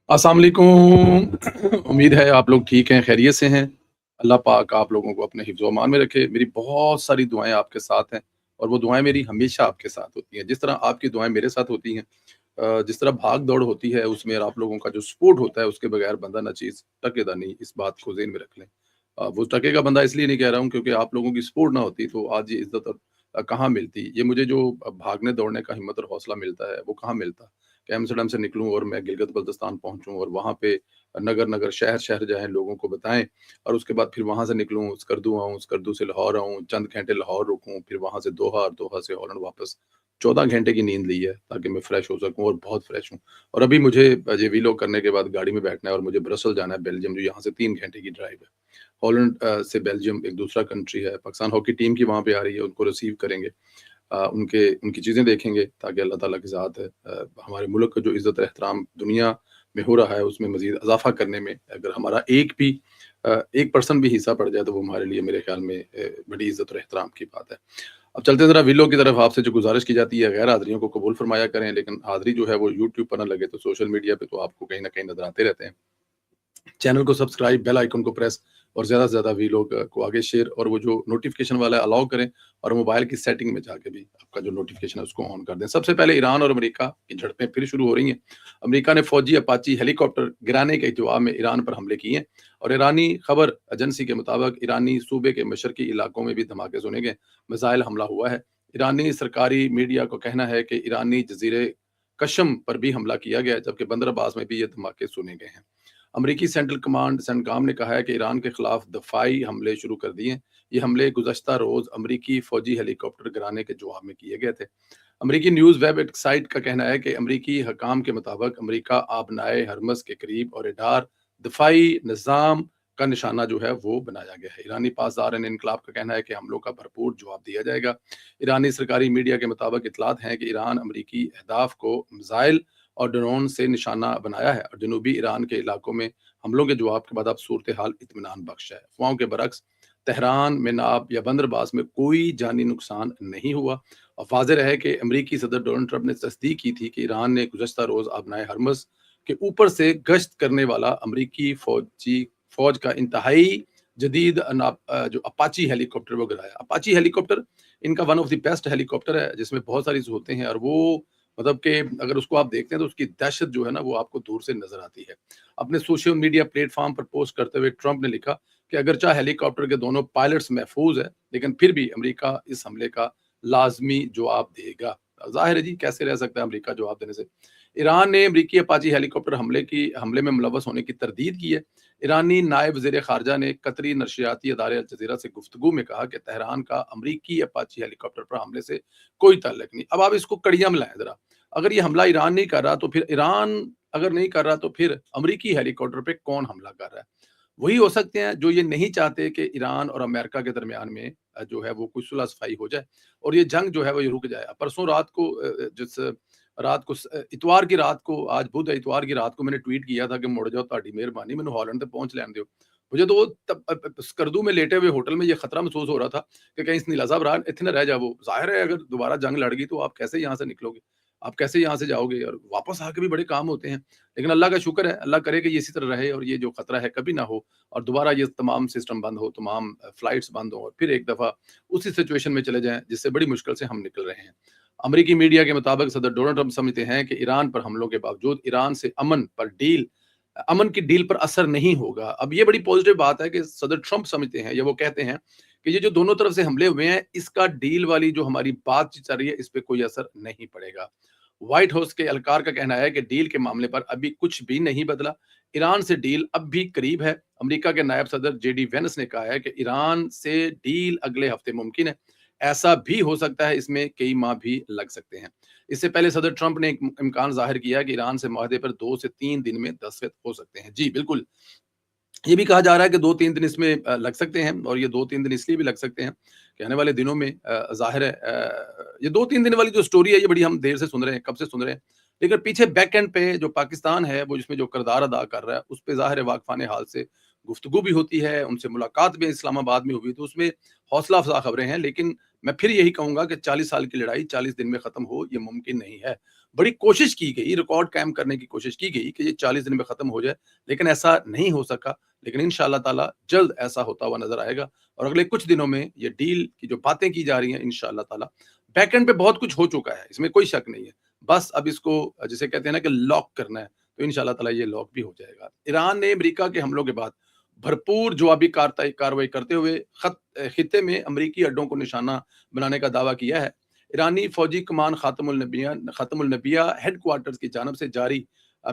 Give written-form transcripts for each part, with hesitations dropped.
अस्सलाम वालेकुम। उम्मीद है आप लोग ठीक हैं, खैरियत से हैं। अल्लाह पाक आप लोगों को अपने हिफ्ज़ व अमान में रखे। मेरी बहुत सारी दुआएँ आपके साथ हैं और वो दुआएँ मेरी हमेशा आपके साथ होती हैं। जिस तरह आपकी दुआएँ मेरे साथ होती हैं, जिस तरह भाग-दौड़ होती है उसमें आप लोगों का जो सपोर्ट होता है उसके बगैर बंदा ना चीज़ टकेगा नहीं, इस बात को ज़हन में रख लें। वो टकेगा बंदा इसलिए नहीं कह रहा हूँ क्योंकि आप लोगों की सपोर्ट ना होती तो आज ये इज़्ज़त और कहाँ मिलती। ये मुझे जो भागने-दौड़ने का हिम्मत और हौसला मिलता है, वो कहाँ मिलता। कि एम्स्टर्डम से निकलूँ और मैं गिलगित-बल्तिस्तान पहुँचूँ और वहाँ पे नगर-नगर, शहर-शहर जाएँ, लोगों को बताएँ और उसके बाद फिर वहाँ से निकलूँ, स्कर्दू आऊँ, स्कर्दू से लाहौर आऊँ, चंद घंटे लाहौर रुकूँ, फिर वहाँ से दोहा और दोहा से हॉलैंड वापस। 14 घंटे की नींद ली है ताकि मैं फ्रेश हो सकूँ और बहुत फ्रेश हूँ। और अभी मुझे ये वीलॉग करने के बाद गाड़ी में बैठना है और मुझे ब्रसेल जाना है, बेल्जियम, जो यहाँ से 3 घंटे की ड्राइव है। हॉलैंड से बेल्जियम एक दूसरा कंट्री है, पाकिस्तान हॉकी टीम की वहाँ पे आ रही है, उनको रिसीव करेंगे। उनके उनकी चीज़ें देखेंगे ताकि अल्लाह ताला की ज़ात है, हमारे मुल्क का जो इज़्ज़त एहतराम दुनिया में हो रहा है उसमें मज़ीद इज़ाफ़ा करने में अगर हमारा एक भी 1% भी हिस्सा पड़ जाए तो वो हमारे लिए मेरे ख़्याल में बड़ी इज़्ज़त और एहतराम की बात है। अब चलते हैं ज़रा वीडियो की तरफ। आपसे जो गुज़ारिश की जाती है गैर हाज़िरियों को कबूल फ़रमाया करें, लेकिन हाज़िरी जो है वो यूट्यूब पर ना लगे तो सोशल मीडिया पे तो आपको कहीं न कहीं नज़र आते रहते हैं। चैनल को सब्सक्राइब, बेल आइकन को प्रेस और ज़्यादा से ज़्यादा वीलॉग को आगे शेयर और वो जो नोटिफ़िकेशन वाला है अलाउ करें और मोबाइल की सेटिंग में जाके भी आपका जो नोटिफ़िकेशन है उसको ऑन कर दें। सबसे पहले ईरान और अमेरिका की झड़पें फिर शुरू हो रही हैं। अमेरिका ने फ़ौजी अपाची हेलीकॉप्टर गिराने के जवाब में ईरान पर हमले किए हैं और ईरानी खबर एजेंसी के मुताबिक ईरानी सूबे के मशरकी इलाकों में भी धमाके सुने गए, मिसाइल हमला हुआ है। ईरानी सरकारी मीडिया को कहना है कि ईरानी जज़ीरे कशम पर भी हमला किया गया है, जबकि बंदर अब्बास में भी ये धमाके सुने गए हैं। अमेरिकी सेंट्रल कमांड सेंटकॉम ने कहा है कि ईरान के खिलाफ दफाई हमले शुरू कर दिए हैं। ये हमले गुज़श्ता रोज़ अमेरिकी फ़ौजी हेलीकॉप्टर गिराने के जवाब में किए गए थे। अमेरिकी न्यूज़ वेब साइट का कहना है कि अमेरिकी हकाम के मुताबिक अमेरिका आबनाए हरमस के करीब और रडार दफाई निज़ाम का निशाना जो है वो बनाया गया है। ईरानी पासदार इनकलाब का कहना है कि हमलों का भरपूर जवाब दिया जाएगा। ईरानी सरकारी मीडिया के मुताबिक इतलात हैं कि ईरान अमेरिकी अहदाफ को मिसाइल और ड्रोन से निशाना बनाया है और जनूबी ईरान के इलाकों में हमलों के जवाब के बाद अब सूरत हाल इत्मीनान बख्श है। अफवाहों के बरक्स तेहरान, मेनाब या बंदरबास में कोई जानी नुकसान नहीं हुआ और वाज़ेह है कि अमरीकी सदर डोनाल्ड ट्रंप ने तस्दीक की थी कि ईरान ने गुज़श्ता रोज़ आबनाए हरमस के ऊपर से गश्त करने वाला अमरीकी फ़ौज का इंतहाई जदीद जो अपाची हेलीकॉप्टर वो गिराया। अपाची हेलीकॉप्टर इनका one of the best helicopter है जिसमें बहुत सारी सहूलतें हैं और वो मतलब कि अगर उसको आप देखते हैं तो उसकी दहशत जो है ना वो आपको दूर से नजर आती है। अपने सोशल मीडिया प्लेटफॉर्म पर पोस्ट करते हुए ट्रंप ने लिखा कि अगरचा हेलीकॉप्टर के दोनों पायलट्स महफूज है, लेकिन फिर भी अमेरिका इस हमले का लाजमी जवाब देगा। जाहिर है जी, कैसे रह सकता है अमेरिका जवाब देने से। ईरान ने अमरीकी अपाची हेलीकॉप्टर हमले में मुलव्वस होने की तरदीद की है। ईरानी नायब वज़ीर ख़ारजा ने कतरी नशरियाती अदारे अल जज़ीरा से गुफ्तगू में कहा कि तेहरान का अमरीकी अपाची हेलीकॉप्टर पर हमले से कोई ताल्लुक नहीं। अब आप इसको कड़ियाँ मिलाएं जरा। अगर ये हमला ईरान नहीं कर रहा तो फिर ईरान अगर नहीं कर रहा तो फिर अमरीकी हेलीकॉप्टर पे कौन हमला कर रहा है? वही हो सकते हैं जो ये नहीं चाहते कि ईरान और अमेरिका के दरमियान में जो है वो कोई सुलह सफाई हो जाए और ये जंग जो है वो ये रुक जाए। परसों रात को जिस रात को इतवार की रात को, आज बुध है, इतवार की रात को मैंने ट्वीट किया था कि मुड़ जाओ ताड़ी मेहरबानी, मैंने हॉलैंड तक पहुंच लैन दो। मुझे तो वो तब स्कर्दू में लेटे हुए होटल में ये खतरा महसूस हो रहा था कि कहीं इस नीलाजा बरान इतने रह जाओ। जाहिर है अगर दोबारा जंग लड़ गई तो आप कैसे यहाँ से निकलोगे, आप कैसे यहाँ से जाओगे और वापस आके भी बड़े काम होते हैं। लेकिन अल्लाह का शुक्र है, अल्लाह करे कि ये इसी तरह रहे और ये जो खतरा है कभी ना हो और दोबारा ये तमाम सिस्टम बंद हो, तमाम फ्लाइट्स बंद हो और फिर एक दफ़ा उसी सिचुएशन में चले जाएँ जिससे बड़ी मुश्किल से हम निकल रहे हैं। अमेरिकी मीडिया के मुताबिक सदर डोनाल्ड ट्रंप समझते हैं कि ईरान पर हमलों के बावजूद ईरान से अमन की डील पर असर नहीं होगा। अब ये बड़ी पॉजिटिव बात है कि सदर ट्रंप समझते हैं या वो कहते हैं कि ये जो दोनों तरफ से हमले हुए हैं, इसका डील वाली जो हमारी बातचीत चल रही है, इस पे कोई असर नहीं पड़ेगा। व्हाइट हाउस के एहलकार का कहना है कि डील के मामले पर अभी कुछ भी नहीं बदला। ईरान से डील अब भी करीब है। अमेरिका के नायब सदर जेडी वेंस ने कहा है कि ईरान से डील अगले हफ्ते मुमकिन है। ऐसा भी हो सकता है इसमें कई माह भी लग सकते हैं। इससे पहले सदर ट्रंप ने एक इम्कान ज़ाहिर किया कि ईरान से मुआहदे पर 2 से 3 दिन में दस्तखत हो सकते हैं। जी, बिल्कुल। ये भी कहा जा रहा है कि 2-3 दिन इसमें लग सकते हैं और ये 2-3 दिन इसलिए भी लग सकते हैं कि आने वाले दिनों में ज़ाहिर है ये 2-3 दिन वाली जो स्टोरी है ये बड़ी हम देर से सुन रहे हैं, कब से सुन रहे हैं। लेकिन पीछे बैक एंड पे जो पाकिस्तान है वो जिसमें जो किरदार अदा कर रहा है, उस पे ज़ाहिर है वाक़फ़ाने हाल से गुफ्तगू भी होती है, उनसे मुलाकात भी इस्लामाबाद में हुई, तो उसमें हौसला अफ़ज़ा खबरें हैं। लेकिन मैं फिर यही कहूँगा कि 40 साल की लड़ाई 40 दिन में ख़त्म हो, ये मुमकिन नहीं है। बड़ी कोशिश की गई, रिकॉर्ड कायम करने की कोशिश की गई कि ये 40 दिन में ख़त्म हो जाए, लेकिन ऐसा नहीं हो सका। लेकिन इंशाअल्लाह ताला जल्द ऐसा होता हुआ नज़र आएगा और अगले कुछ दिनों में ये डील की जो बातें की जा रही हैं इंशाअल्लाह ताला बैक एंड पे बहुत कुछ हो चुका है, इसमें कोई शक नहीं है। बस अब इसको जिसे कहते हैं ना कि लॉक करना है, तो इंशाअल्लाह ताला ये लॉक भी हो जाएगा। ईरान ने अमेरिका के हमलों के बाद भरपूर जवाबी कार्रवाई करते हुए खित्ते में अमरीकी अड्डों को निशाना बनाने का दावा किया है। ईरानी फौजी कमान ख़ातमुल नबिया हेडक्वार्टर्स की जानब से जारी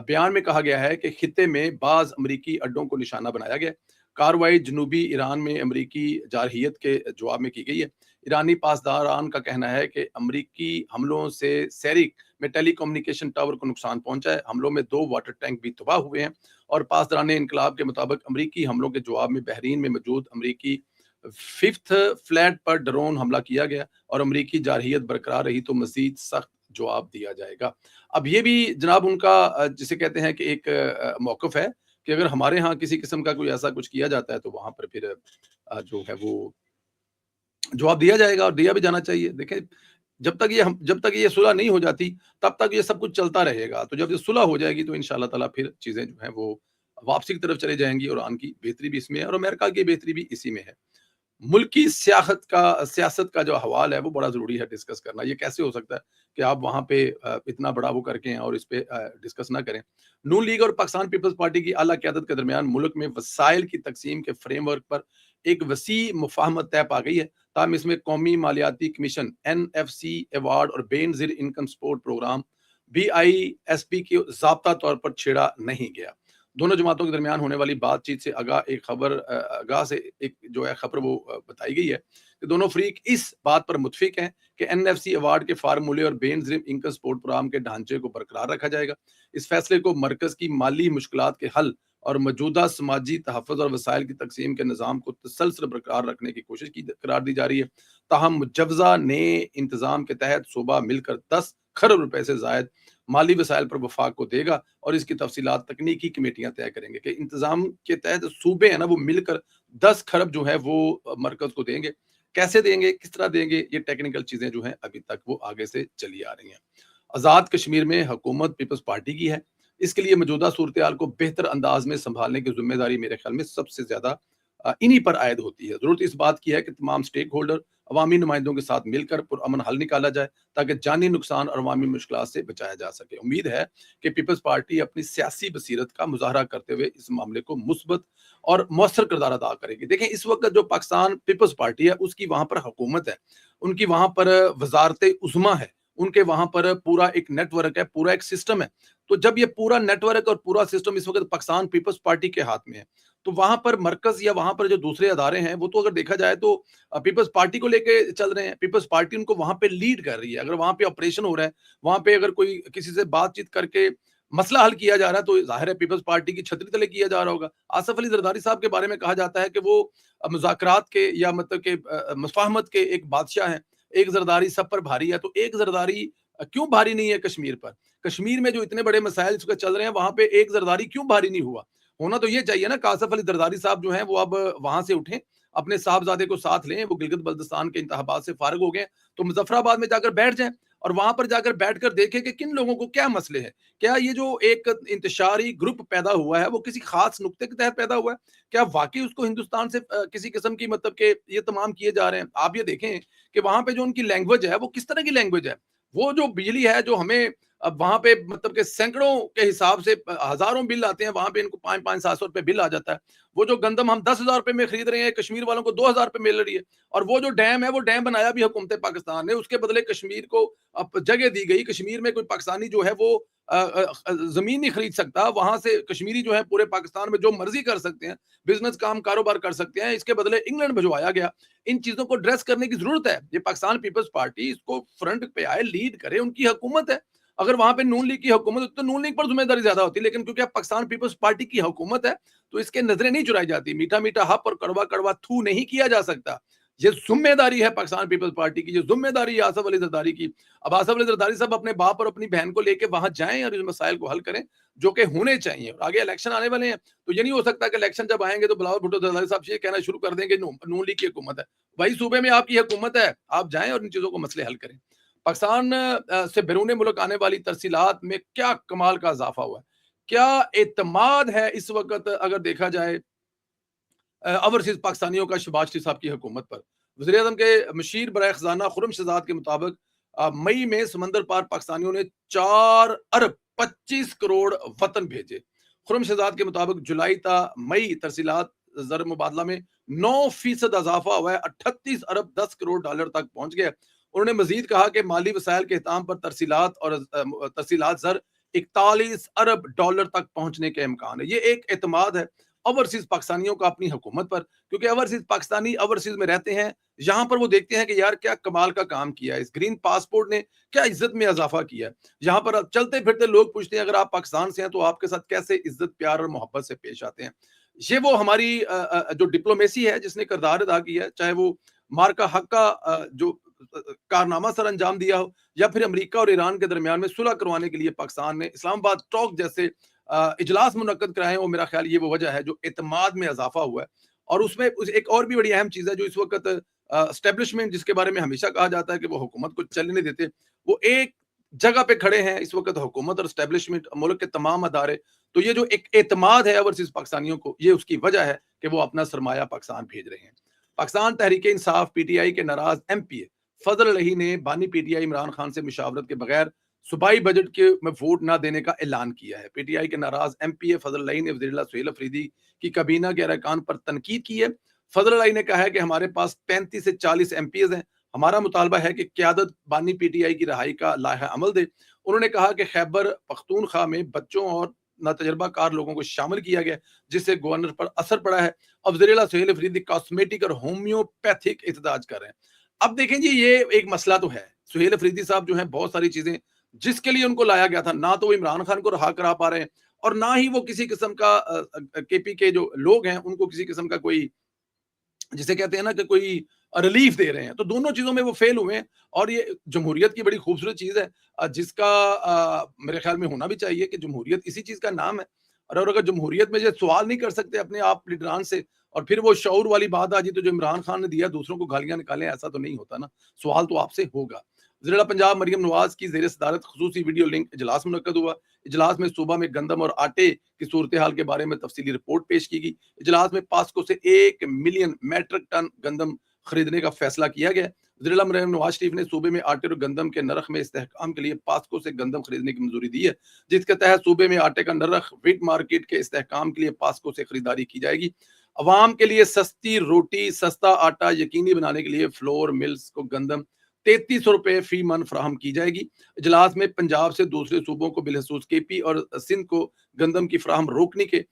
बयान में कहा गया है कि खित्ते में बाज़ अमरीकी अड्डों को निशाना बनाया गया है। कार्रवाई जनूबी ईरान में अमरीकी जारहियत के जवाब में की गई है। ईरानी पासदारान का कहना है कि अमरीकी हमलों से सेरिक में टेलीकम्युनिकेशन टावर को नुकसान पहुंचा है। हमलों में 2 वाटर टैंक भी तबाह हुए हैं और पासदारान इनकलाब के मुताबिक अमरीकी हमलों के जवाब में बहरीन में मौजूद अमरीकी फिफ्थ फ्लैट पर ड्रोन हमला किया गया और अमरीकी जारहियत बरकरार रही तो मजीद सख्त जवाब दिया जाएगा। अब ये भी जनाब उनका जिसे कहते हैं कि एक मौक़िफ़ है कि अगर हमारे यहाँ किसी किस्म का कोई ऐसा कुछ किया जाता है तो वहाँ पर फिर जो है वो जवाब दिया जाएगा और दिया भी जाना चाहिए। देखें, जब तक ये सुलह नहीं हो जाती, तब तक ये सब कुछ चलता रहेगा। तो जब ये सुलह हो जाएगी तो इंशाअल्लाह ताला फिर चीज़ें जो हैं वो वापसी की तरफ चली जाएँगी और ईरान की बेहतरी भी इसमें है और अमेरिका की बेहतरी भी इसी में है। मुल्क की सियासत का जो अहवाल है वो बड़ा ज़रूरी है डिस्कस करना। ये कैसे हो सकता है कि आप वहाँ पे इतना बड़ा वो करके हैं और इस पे डिस्कस ना करें। नून लीग और पाकिस्तान पीपल्स पार्टी की आला क़यादत के दरमियान मुल्क में वसाइल की तक़सीम के फ्रेमवर्क पर एक वसी मुफ़ाहमत तय पा गई है। ताहम इसमें कौमी मालियाती कमीशन, एनएफसी अवार्ड और Benazir income support programme BISP के ज़ाब्ता तौर पर छेड़ा नहीं गया। दोनों जमातों के दरमियान होने वाली बातचीत से आगाह से एक जो है खबर वो बताई गई है कि दोनों फरीक इस बात पर मुत्फिक हैं कि एनएफसी अवार्ड के फार्मूले और बेनज़ीर इनकम सपोर्ट प्रोग्राम के ढांचे को बरकरार रखा जाएगा। इस फैसले को मरकज़ की माली मुश्किलात के हल और मौजूदा समाजी तहफ़्फ़ुज़ और वसाइल की तक़सीम के निज़ाम को तसलसल बरकरार रखने की कोशिश की करार दी जा रही है। ताहम मुजव्वज़ा नए इंतज़ाम के तहत सूबा मिलकर 10 खरब रुपए से ज़ायद माली वसाइल पर वफाक को देगा और इसकी तफसीलात तकनीकी कमेटियां तय करेंगे कि इंतजाम के तहत सूबे हैं ना वो मिलकर 10 खरब जो है वो मरकज को देंगे। कैसे देंगे, किस तरह देंगे, ये टेक्निकल चीजें जो हैं अभी तक वो आगे से चली आ रही हैं। आज़ाद कश्मीर में हुकूमत पीपल्स पार्टी की है। इसके लिए मौजूदा सूरत हाल को बेहतर अंदाज में संभालने की जिम्मेदारी मेरे ख्याल में सबसे ज्यादा इन्हीं पर आयद होती है। जरूरत इस बात की है कि तमाम स्टेक होल्डर अवामी नुमाइंदों के साथ मिलकर पुरअमन हल निकाला जाए ताकि जानी नुकसान और अवामी मुश्किलात से बचाया जा सके। उम्मीद है कि पीपल्स पार्टी अपनी सियासी बसीरत का मुजाहरा करते हुए इस मामले को मुस्बत और मौसर किरदार अदा करेगी। देखें, इस वक्त जो पाकिस्तान पीपल्स पार्टी है उसकी वहां पर हुकूमत है, उनकी वहां पर वजारत उज़्मा है, उनके वहां पर पूरा एक नेटवर्क है, पूरा एक सिस्टम है। तो जब ये पूरा नेटवर्क और पूरा सिस्टम इस वक्त पाकिस्तान पीपल्स पार्टी के हाथ में है, तो वहां पर मरकज या वहां पर जो दूसरे अदारे हैं वो तो अगर देखा जाए तो पीपल्स पार्टी को लेके चल रहे हैं। पीपल्स पार्टी उनको वहां पे लीड कर रही है। अगर वहां पे ऑपरेशन हो रहा है, वहां पे अगर कोई किसी से बातचीत करके मसला हल किया जा रहा है तो जाहिर है पीपल्स पार्टी की छतरी तले किया जा रहा होगा। आसफ अली जरदारी साहब के बारे में कहा जाता है कि वो मुज़ाकरात के या मतलब के मुफाहमत के एक बादशाह हैं। एक जरदारी सब पर भारी है, तो एक जरदारी क्यों भारी नहीं है कश्मीर पर? कश्मीर में जो इतने बड़े मसाइल इस वक्त चल रहे हैं वहां पे एक जरदारी क्यों भारी नहीं हुआ? होना तो ये चाहिए ना कि आसफ अली जरदारी साहब जो हैं वो अब वहां से उठें, अपने साहबजादे को साथ लें। वो गिलगित बल्तिस्तान के इंतखाबात से फारिग हो गए तो मुजफ्फराबाद में जाकर बैठ जाएं और वहां पर जाकर बैठकर देखें कि किन लोगों को क्या मसले हैं। क्या ये जो एक इंतशारी ग्रुप पैदा हुआ है वो किसी खास नुक्ते के तहत पैदा हुआ है? क्या वाकई उसको हिंदुस्तान से किसी किस्म की मतलब के ये तमाम किए जा रहे हैं? आप ये देखें कि वहां पे जो उनकी लैंग्वेज है वो किस तरह की लैंग्वेज है। वो जो बिजली है जो हमें अब वहां पे मतलब के सैकड़ों के हिसाब से हजारों बिल आते हैं, वहां पे इनको 500-500-700 रुपए बिल आ जाता है। वो जो गंदम हम 10,000 रुपए में खरीद रहे हैं, कश्मीर वालों को 2,000 रुपए मिल रही है। और वो जो डैम है वो डैम बनाया भी हुकूमत पाकिस्तान ने, उसके बदले कश्मीर को जगह दी गई। कश्मीर में कोई पाकिस्तानी जो है वो जमीन नहीं खरीद सकता। वहां से कश्मीरी जो है पूरे पाकिस्तान में जो मर्जी कर सकते हैं, बिजनेस काम कारोबार कर सकते हैं। इसके बदले इंग्लैंड भिजवाया गया। इन चीजों को ड्रेस करने की जरूरत है। ये पाकिस्तान पीपल्स पार्टी इसको फ्रंट पे आए, लीड करे, उनकी हुकूमत है। अगर वहां पे नून लीग की हुकूमत होती तो नून लीग पर जिम्मेदारी ज्यादा होती, लेकिन क्योंकि अब पाकिस्तान पीपल्स पार्टी की हुकूमत है तो इसके नजरें नहीं चुराई जाती। मीठा मीठा हप और कड़वा कड़वा थू नहीं किया जा सकता। ये जिम्मेदारी है पाकिस्तान पीपल्स पार्टी की, ये जिम्मेदारी है आसफ अली जरदारी की। अब आसफ अली जरदारी साहब अपने बाप और अपनी बहन को लेके वहां जाएं और इस मसाइल को हल करें जो कि होने चाहिए। और आगे इलेक्शन आने वाले हैं तो ये नहीं हो सकता कि इलेक्शन जब आएंगे तो बिलावल भुट्टो जरदारी साहब ये कहना शुरू कर देंगे नून लीग की हुकूमत है। वही सूबे में आपकी हुकूमत है, आप जाएं और इन चीजों को मसले हल करें। पाकिस्तान से बैरून मुल्क आने वाली तरसीलात में क्या कमाल का इजाफा हुआ है, क्या एतमाद है इस वक्त अगर देखा जाए ओवरसीज पाकिस्तानियों का शहबाज शरीफ साहब की हुकूमत पर। वज़ीर आज़म के मशीर बराए खजाना खुर्रम शहजाद के मुताबिक मई में समंदर पार पाकिस्तानियों ने 4 अरब 25 करोड़ वतन भेजे। खुर्रम शहजाद के मुताबिक जुलाई ता मई तरसीलात ज़र मुबादला में 9% इजाफा हुआ है, 38 अरब 10 करोड़ डॉलर तक पहुंच गया। उन्होंने मजीद कहा कि माली वसाइल के इहताम पर तरसीलात और तरसीलात ज़र 41 अरब डॉलर तक पहुंचने के इम्कान है। ये एक एतमाद है ओवरसीज पाकिस्तानियों का अपनी हुकूमत पर, क्योंकि ओवरसीज पाकिस्तानी ओवरसीज में रहते हैं, यहाँ पर वो देखते हैं कि यार क्या कमाल का काम किया है, इस ग्रीन पासपोर्ट ने क्या इज्जत में इजाफा किया है। यहाँ पर अब चलते फिरते लोग पूछते हैं अगर आप पाकिस्तान से हैं तो आपके साथ कैसे इज्जत प्यार और मोहब्बत से पेश आते हैं। ये वो हमारी जो डिप्लोमेसी है जिसने किरदार अदा किया है, चाहे वो मार्का हक का जो कारनामा सर अंजाम दिया हो, या फिर अमेरिका और ईरान के दरमियान में सुलह करवाने के लिए पाकिस्तान ने इस्लामाबाद टॉक जैसे इजलास मुनक्कद कराए हैं। वो मेरा ख्याल ये वो वजह है जो एतमाद में इजाफा हुआ है। और उसमें एक और भी बड़ी अहम चीज़ है जो इस वक्त एस्टेब्लिशमेंट जिसके बारे में हमेशा कहा जाता है कि वो हुकूमत को चलने नहीं देते, वो एक जगह पे खड़े हैं इस वक्त, हुकूमत और एस्टेब्लिशमेंट मुल्क के तमाम अदारे। तो ये जो एक एतमाद है ओवरसीज पाकिस्तानियों को, ये उसकी वजह है कि वो अपना सरमाया पाकिस्तान भेज रहे हैं। पाकिस्तान तहरीक इंसाफ पीटीआई के नाराज एमपीए फजल अलही ने बानी पीटीआई इमरान खान से मुशावरत के बगैर सूबाई बजट के में वोट ना देने का ऐलान किया है। पीटीआई के नाराज एमपीए फजल अलही ने वज़ीर सुहेल अफरीदी की काबीना के अरकान पर तनकीद की है। फजल अलही ने कहा है कि हमारे पास 35 से 40 एमपीज हैं, हमारा मुतालबा है कि क़यादत बानी पीटीआई की रहाई का लाहा अमल दे। उन्होंने कहा कि खैबर पख्तूनख्वा में बच्चों और नातजर्बाकार लोगों को शामिल किया गया, जिससे गवर्नर पर असर पड़ा है। अब वज़ीर सुहेल अफरीदी कॉस्मेटिक और होम्योपैथिक एहतजाज कर रहे हैं। अब देखें जी, ये एक मसला तो है, सुहेल अफरीदी साहब जो हैं बहुत सारी चीजें जिसके लिए उनको लाया गया था, ना तो वो इमरान खान को रहा करा पा रहे हैं, और ना ही वो किसी किस्म का केपी के जो लोग हैं उनको किसी किस्म का कोई, जिसे कहते हैं ना कि कोई रिलीफ दे रहे हैं। तो दोनों चीजों में वो फेल हुए हैं। और ये जमहूरियत की बड़ी खूबसूरत चीज है, जिसका मेरे ख्याल में होना भी चाहिए कि जमहूरियत इसी चीज का नाम है। और अगर जमहूरियत में जो सवाल नहीं कर सकते अपने आप लीडरान से, और फिर वो शऊर वाली बात आ जी तो जो इमरान खान ने दिया दूसरों को गालियां निकालें, ऐसा तो नहीं होता ना। सवाल तो आपसे होगा। ज़िला पंजाब मरियम नवाज की ज़ेर सदारत खसूसी वीडियो लिंक इजलास मुनक्कद हुआ। इजलास में सूबा में गंदम और आटे की सूरत हाल के बारे में तफसीली रिपोर्ट पेश की गई। इजलास में पास्को से 1 मिलियन मैट्रिक टन गंदम खरीदने का फैसला किया गया। ज़िला मरियम नवाज शरीफ ने सूबे में आटे और गंदम के नरख में इस्तेहकाम के लिए पास्को से गंदम खरीदने की मंजूरी दी है, जिसके तहत सूबे में आटे का नरख विट मार्केट के इस्तेहकाम के लिए पास्को से खरीदारी की जाएगी। अवाम के लिए सस्ती रोटी सस्ता आटा यकीनी बनाने के लिए फ्लोर मिल्स को गंदम 3300 रुपए फी मन फराहम की जाएगी। इजलास में पंजाब से दूसरे सूबों को बिलखसूस केपी और सिंध को गंदम की फराहम रोकने के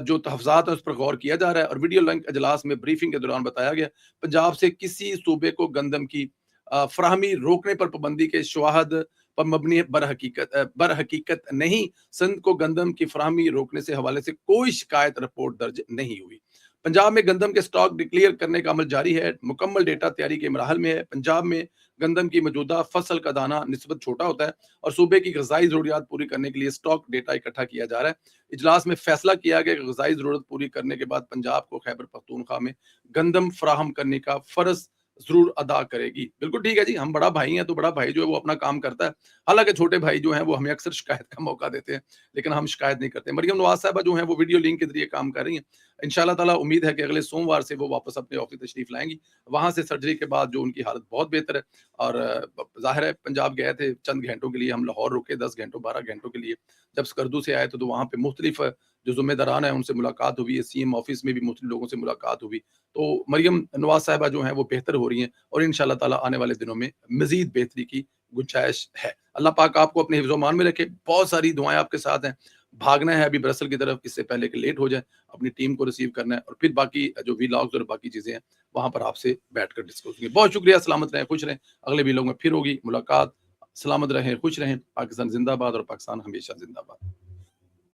जो तहफ़्ज़ात हैं उस पर गौर किया जा रहा है। और वीडियो लिंक इजलास में ब्रीफिंग के दौरान बताया गया, पंजाब से किसी सूबे को गंदम की फराहमी रोकने पर पाबंदी के शवाहद पर मबनी बरहकीकत नहीं। सिंध को गंदम की फराहमी रोकने से हवाले से कोई शिकायत रिपोर्ट दर्ज नहीं हुई। पंजाब में गंदम के स्टॉक डिक्लेयर करने का अमल जारी है, मुकम्मल डेटा तैयारी के मराहल में है। पंजाब में गंदम की मौजूदा फसल का दाना निस्बत छोटा होता है और सूबे की ग़िज़ाई ज़रूरियात पूरी करने के लिए स्टॉक डेटा इकट्ठा किया जा रहा है। इजलास में फैसला किया गया कि ग़िज़ाई ज़रूरत पूरी करने के बाद पंजाब को खैबर पख्तूनख्वा में गंदम फराहम करने का फ़र्ज़ ज़रूर अदा करेगी। बिल्कुल ठीक है जी, हम बड़ा भाई हैं तो बड़ा भाई जो है वो अपना काम करता है। हालाँकि छोटे भाई जो हैं वो हमें अक्सर शिकायत का मौका देते हैं, लेकिन हम शिकायत नहीं करते। मरियम नवाज़ साहिबा जो हैं वो वीडियो लिंक के ज़रिए काम कर रही हैं। इंशाअल्लाह ताला उम्मीद है कि अगले सोमवार से वो वापस अपने ऑफिस तशरीफ लाएंगी। वहां से सर्जरी के बाद जो उनकी हालत बहुत बेहतर है। और जाहिर है पंजाब गए थे चंद घंटों के लिए, हम लाहौर रुके 10 घंटों 12 घंटों के लिए। जब स्कर्दू से आए तो वहाँ पे मुख्तलिफ जो जिम्मेदारान है उनसे मुलाकात हुई है, सीएम ऑफिस में भी मुख्तलिफ लोगों से मुलाकात हुई। तो मरियम नवाज साहिबा जो हैं वो बेहतर हो रही हैं और इंशाअल्लाह ताला आने वाले दिनों में मजीद बेहतरी की गुंजाइश है। अल्लाह पाक आपको अपने हिफ्ज़ मान में रखे। बहुत सारी दुआएं आपके साथ हैं। भागना है अभी ब्रसल की तरफ, इससे पहले कि लेट हो जाए। अपनी टीम को रिसीव करना है और फिर बाकी जो वीलॉग्स और बाकी चीजें हैं वहां पर आपसे बैठकर डिस्कस होंगे। बहुत शुक्रिया। सलामत रहें, खुश रहें। अगले वीलॉग में फिर होगी मुलाकात। सलामत रहें, खुश रहें। पाकिस्तान जिंदाबाद और पाकिस्तान हमेशा जिंदाबाद।